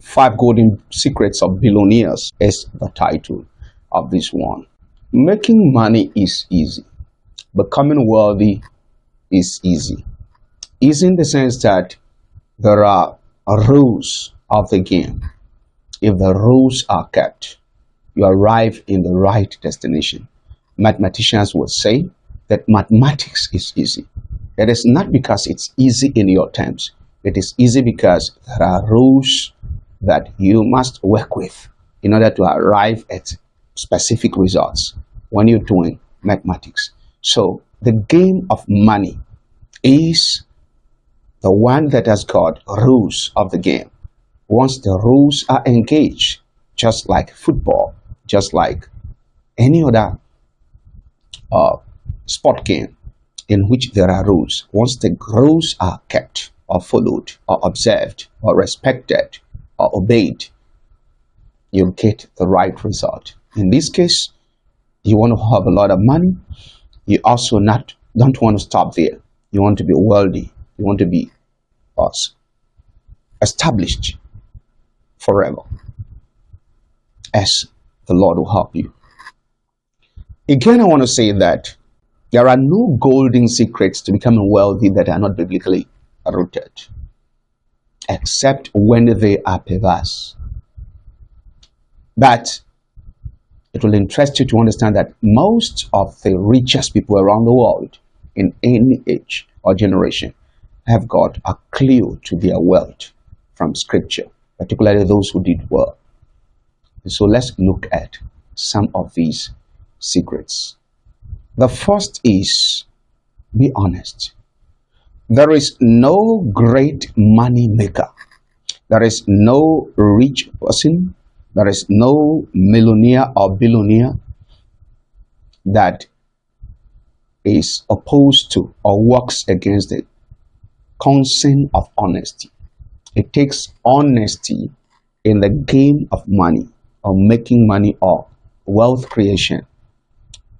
Five Golden Secrets of Billionaires is the title of this one. Making money is easy. Becoming wealthy is easy. Easy in the sense that there are rules of the game. If the rules are kept, you arrive in the right destination. Mathematicians would say that mathematics is easy. It is not because it's easy in your terms. It is easy because there are rules that you must work with in order to arrive at specific results when you're doing mathematics. So the game of money is the one that has got rules of the game. Once the rules are engaged, just like football, just like any other sport game in which there are rules, once the rules are kept or followed or observed or respected or obeyed, you get the right result. In this case, you want to have a lot of money. You also don't want to stop there. You want to be wealthy. You want to be established forever, as the Lord will help you. Again, I want to say that there are no golden secrets to becoming wealthy that are not biblically rooted, except when they are perverse. But it will interest you to understand that most of the richest people around the world in any age or generation have got a clue to their wealth from Scripture, particularly those who did well. So let's look at some of these secrets. The first is, be honest. There is no great money maker. There is no rich person. There is no millionaire or billionaire that is opposed to or works against the concern of honesty. It takes honesty in the game of money or making money or wealth creation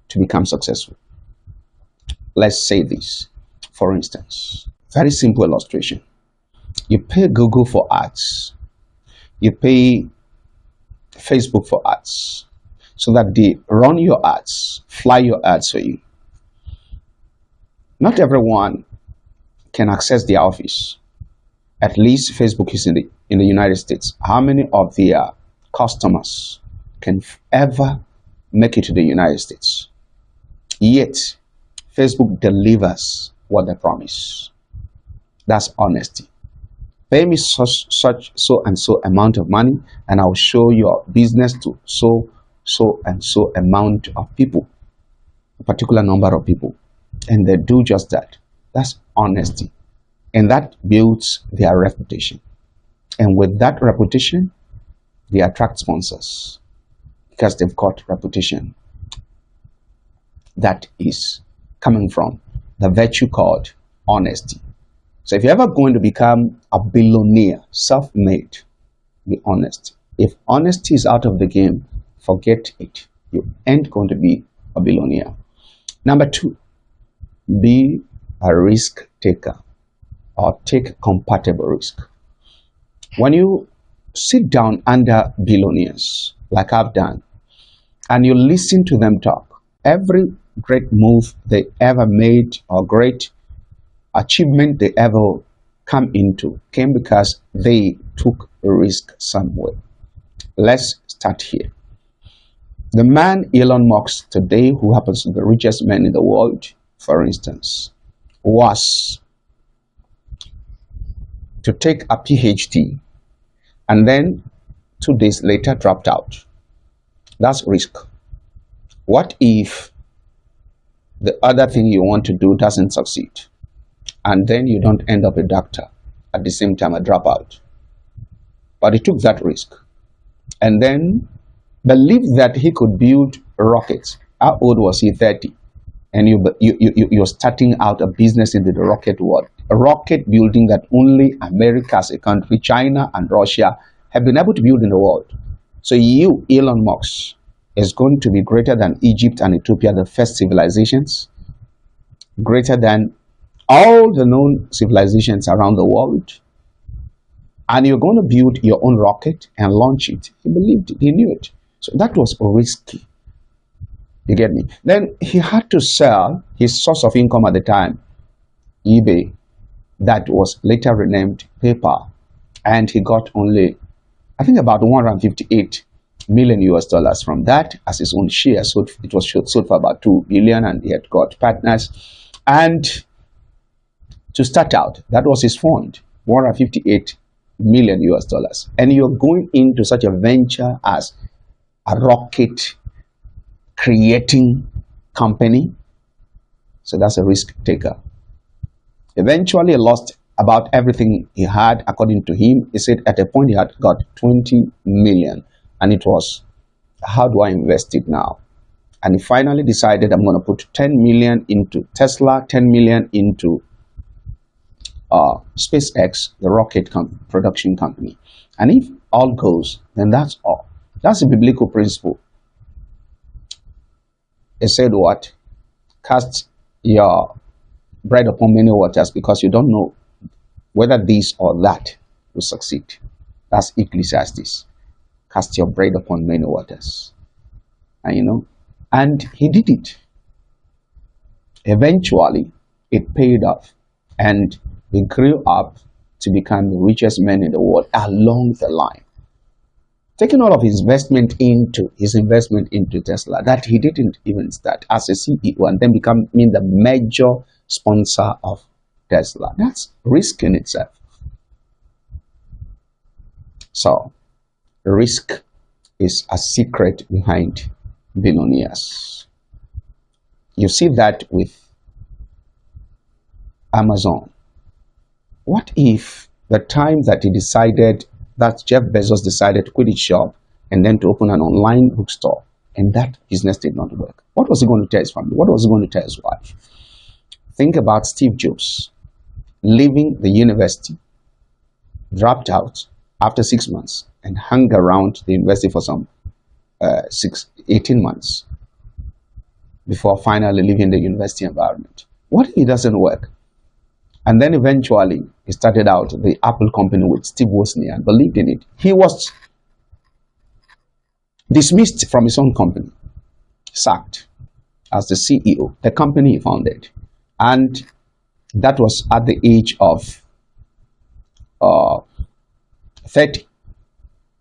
to become successful. Let's say this, for instance, very simple illustration. You pay Google for ads. You pay Facebook for ads so that they run your ads, fly your ads for you. Not everyone can access their office. At least Facebook is in the United States. How many of their customers can ever make it to the United States? Yet, Facebook delivers what they promise. That's honesty. Pay me so and so amount of money, and I'll show your business to so and so amount of people, a particular number of people, and they do just that. That's honesty, and that builds their reputation. And with that reputation, they attract sponsors because they've got reputation that is coming from the virtue called honesty. So if you're ever going to become a billionaire, self-made, be honest. If honesty is out of the game, forget it. You ain't going to be a billionaire. Number two, be a risk taker or take compatible risk. When you sit down under billionaires, like I've done, and you listen to them talk, every great move they ever made or great achievement they ever come into came because they took a risk somewhere. Let's start here. The man Elon Musk today, who happens to be the richest man in the world, for instance, was to take a PhD and then 2 days later dropped out. That's risk. What if the other thing you want to do doesn't succeed, and then you don't end up a doctor at the same time, a dropout? But he took that risk and then believed that he could build rockets. How old was he? 30. And you're starting out a business into the rocket world, a rocket building that only America as a country, China and Russia have been able to build in the world. So you, Elon Musk, is going to be greater than Egypt and Ethiopia, the first civilizations, greater than all the known civilizations around the world, and you're going to build your own rocket and launch it. He believed it, he knew it. So that was risky. You get me? Then he had to sell his source of income at the time, eBay, that was later renamed PayPal, and he got only, I think, about 158 million US dollars from that as his own share. So it was sold for about 2 billion, and he had got partners. And to start out, that was his fund, 158 million US dollars. And you're going into such a venture as a rocket creating company. So that's a risk taker. Eventually, he lost about everything he had. According to him, he said at a point he had got 20 million, and it was, how do I invest it now? And he finally decided, I'm going to put 10 million into Tesla, 10 million into SpaceX, the rocket production company. And if all goes, then that's all. That's a biblical principle. It said what? Cast your bread upon many waters, because you don't know whether this or that will succeed. That's Ecclesiastes. Cast your bread upon many waters. And he did it. Eventually, it paid off, and he grew up to become the richest man in the world along the line. Taking all of his investment into Tesla, that he didn't even start as a CEO, and then becoming the major sponsor of Tesla. That's risk in itself. So, risk is a secret behind billionaires. You see that with Amazon. What if the time that Jeff Bezos decided to quit his shop and then to open an online bookstore, and that business did not work? What was he going to tell his family? What was he going to tell his wife? Think about Steve Jobs leaving the university, dropped out after 6 months, and hung around the university for some 18 months before finally leaving the university environment. What if it doesn't work? And then eventually, he started out the Apple company with Steve Wozniak and believed in it. He was dismissed from his own company, sacked as the CEO, the company he founded. And that was at the age of 30.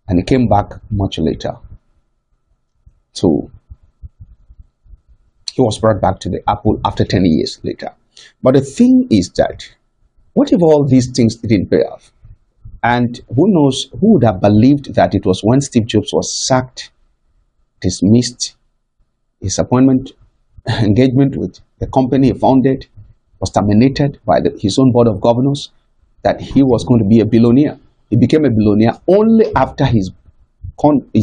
And he came back much later he was brought back to the Apple after 10 years later. But the thing is that, what if all these things didn't pay off? And who knows, who would have believed that it was when Steve Jobs was sacked, dismissed, his appointment, engagement with the company he founded was terminated by his own board of governors, that he was going to be a billionaire. He became a billionaire only after his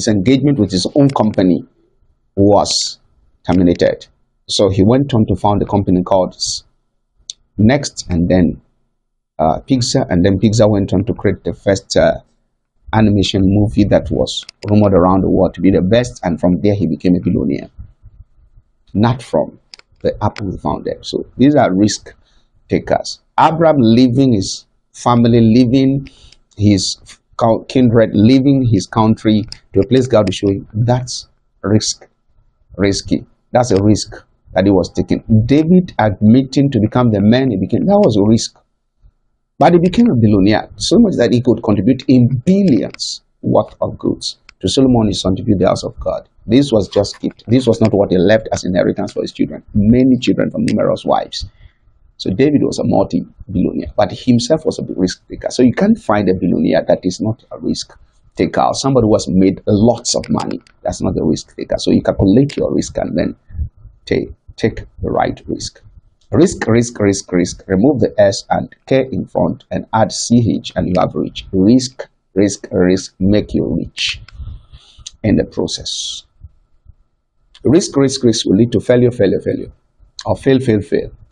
engagement with his own company was terminated. So he went on to found a company called Next, and then Pixar, and then Pixar went on to create the first animation movie that was rumored around the world to be the best, and from there he became a billionaire. Not from the Apple he founded. So these are risk takers. Abraham leaving his family, leaving his kindred, leaving his country to a place God will show him, that's risky. That's a risk that he was taking. David admitting to become the man he became, that was a risk. But he became a billionaire, so much that he could contribute in billions worth of goods to Solomon, his son, to build the house of God. This was just gift. This was not what he left as inheritance for his children. Many children from numerous wives. So David was a multi-billionaire, but himself was a risk taker. So you can't find a billionaire that is not a risk taker. Somebody who has made lots of money, that's not a risk taker. So you calculate your risk and then take the right risk. Risk. Remove the S and K in front and add CH and you have rich. Risk. Make you rich in the process. Risk will lead to failure, or fail.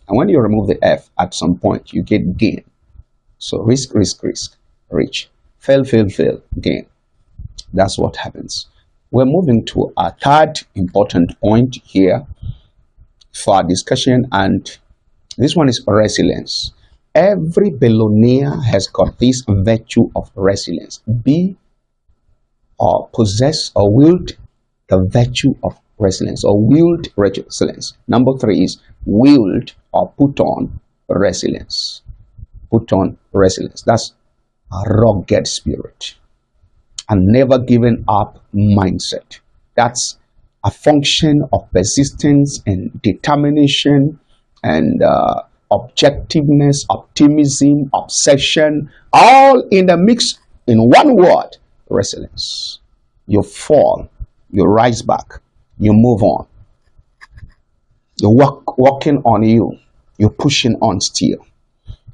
And when you remove the F at some point, you get gain. So risk, rich. Fail, gain. That's what happens. We're moving to our third important point here for our discussion, and this one is resilience. Every billionaire has got this virtue of resilience. Be or possess or wield the virtue of resilience or wield resilience. Number 3 is wield or put on resilience. Put on resilience. That's a rugged spirit, a never giving up mindset. That's a function of persistence and determination and objectiveness, optimism, obsession, all in the mix in one word: resilience. You fall, you rise back, you move on. You're working on you, you're pushing on still.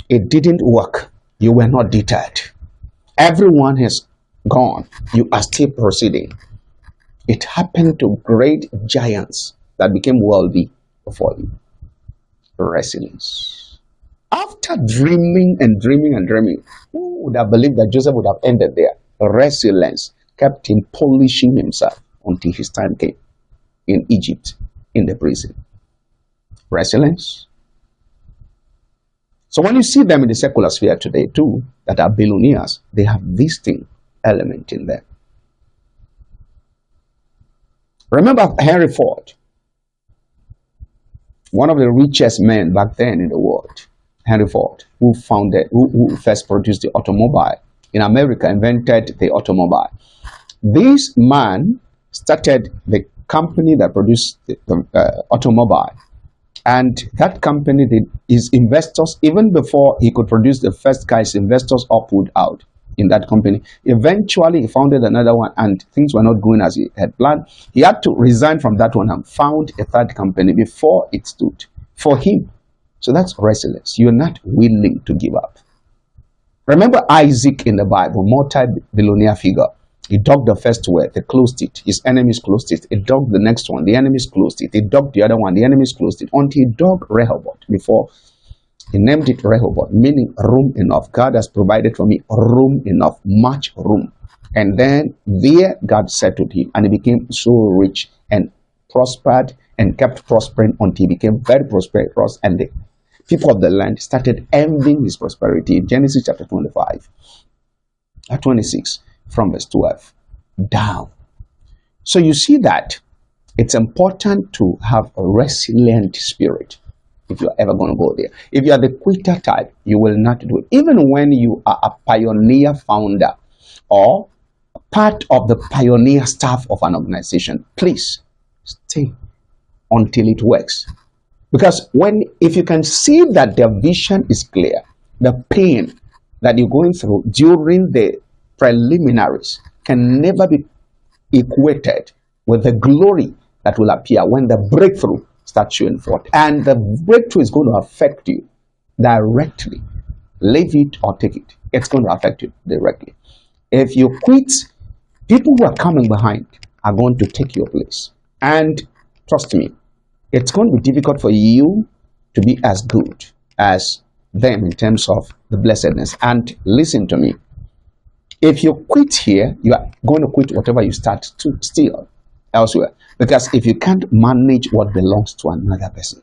It didn't work, you were not deterred. Everyone has gone, you are still proceeding. It happened to great giants that became wealthy before you. Resilience. After dreaming and dreaming and dreaming, who would have believed that Joseph would have ended there? Resilience kept him polishing himself until his time came in Egypt, in the prison. Resilience. So when you see them in the secular sphere today too, that are billionaires, they have this thing element in them. Remember Henry Ford, one of the richest men back then in the world. Henry Ford, who first produced the automobile in America, invented the automobile. This man started the company that produced the automobile, and that company his investors, even before he could produce the first car, his investors all pulled out in that company. Eventually he founded another one, and things were not going as he had planned. He had to resign from that one and found a third company before it stood for him. So that's resilience. You're not willing to give up. Remember Isaac in the Bible, multi-billionaire figure. He dug the first well, they closed it. His enemies closed it. He dug the next one, the enemies closed it. He dug the other one, the enemies closed it. Until he dug Rehoboth. Before he named it Rehoboth, meaning room enough. God has provided for me room enough, much room. And then there God settled him, and he became so rich and prospered and kept prospering until he became very prosperous, and the people of the land started envying his prosperity. In Genesis chapter 26 from verse 12 down. So you see that it's important to have a resilient spirit if you're ever going to go there. If you are the quitter type, you will not do it. Even when you are a pioneer founder or part of the pioneer staff of an organization, please stay until it works. Because if you can see that the vision is clear, the pain that you're going through during the preliminaries can never be equated with the glory that will appear when the breakthrough starts showing forth. And the breakthrough is going to affect you directly. Leave it or take it. It's going to affect you directly. If you quit, people who are coming behind are going to take your place. And trust me, it's going to be difficult for you to be as good as them in terms of the blessedness. And listen to me. If you quit here, you are going to quit whatever you start to steal elsewhere. Because if you can't manage what belongs to another person,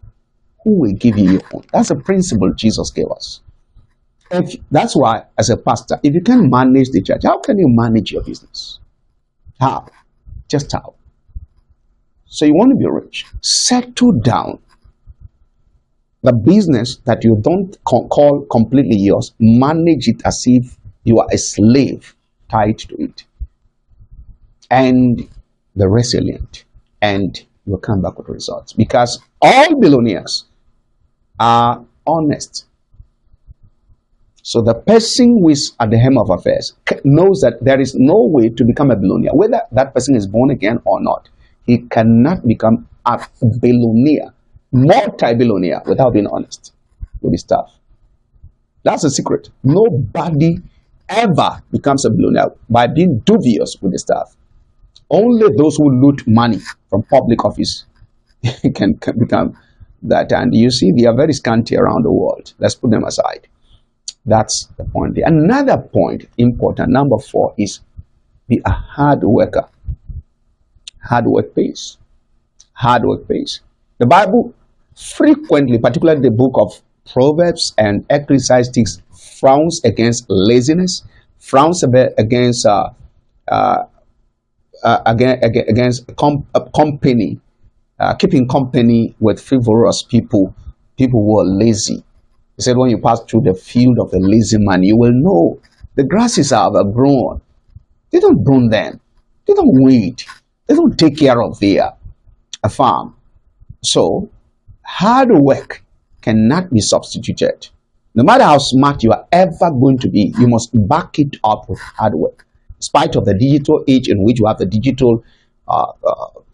who will give you your own? That's a principle Jesus gave us. That's why, as a pastor, if you can't manage the church, how can you manage your business? How? Just how? So you want to be rich. Settle down. The business that you don't call completely yours, manage it as if you are a slave tied to it. And the resilient. And you'll come back with results. Because all billionaires are honest. So the person who is at the helm of affairs knows that there is no way to become a billionaire. Whether that person is born again or not, he cannot become a billionaire, multi-billionaire, without being honest with his staff. That's a secret. Nobody ever becomes a billionaire by being dubious with the staff. Only those who loot money from public office can become that. And you see, they are very scanty around the world. Let's put them aside. That's the point. Another point, important, number 4, is be a hard worker. Hard work pays. Hard work pays. The Bible frequently, particularly the book of Proverbs and Ecclesiastes frowns against laziness, frowns against company, keeping company with frivolous people, people who are lazy. He said, when you pass through the field of the lazy man, you will know the grasses are overgrown. They don't prune them. They don't weed. They don't take care of their farm. So, hard work cannot be substituted. No matter how smart you are ever going to be, you must back it up with hard work. In spite of the digital age in which you have the digital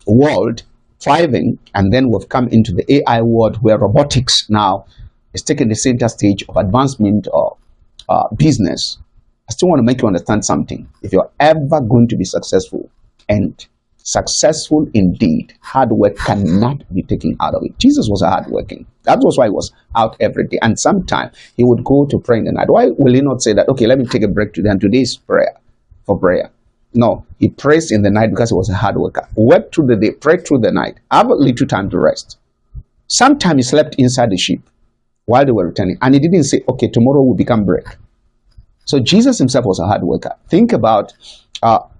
world thriving, and then we've come into the AI world where robotics now is taking the center stage of advancement of business. I still want to make you understand something. If you're ever going to be successful, and successful indeed, hard work cannot be taken out of it. Jesus was hardworking. That was why he was out every day. And sometimes he would go to pray in the night. Why will he not say that, okay, let me take a break today and today's prayer for prayer? No, he prays in the night because he was a hard worker. Worked through the day, prayed through the night, have a little time to rest. Sometimes he slept inside the ship while they were returning. And he didn't say, okay, tomorrow will become break. So Jesus himself was a hard worker. Think about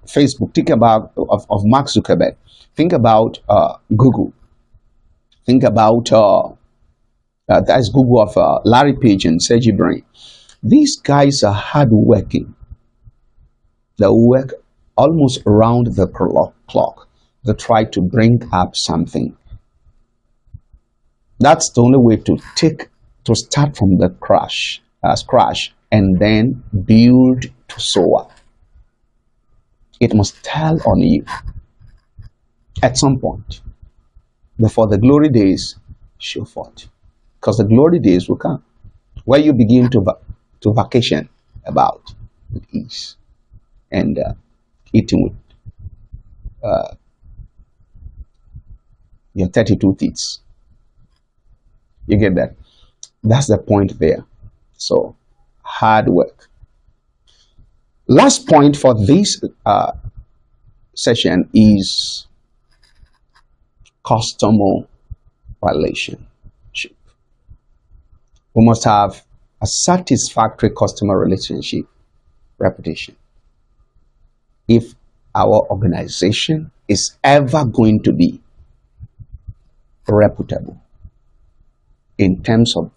Facebook. Think about of Mark Zuckerberg. Think about Google. Think about that's Google of Larry Page and Sergey Brin. These guys are hard working. They work almost around the clock. They try to bring up something. That's the only way to start from the scratch and then build to soar. It must tell on you at some point before the glory days show forth. Because the glory days will come where you begin to vacation about with ease and eating with your 32 teeth. You get that? That's the point there. So, hard work. Last point for this session is customer relationship. We must have a satisfactory customer relationship reputation. If our organization is ever going to be reputable in terms of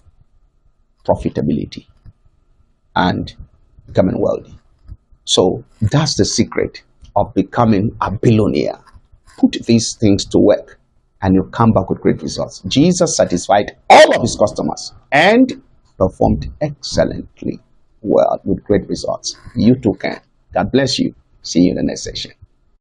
profitability and becoming wealthy. So that's the secret of becoming a billionaire. Put these things to work and you come back with great results. Jesus satisfied all of his customers and performed excellently well with great results. You too can. God bless you. See you in the next session.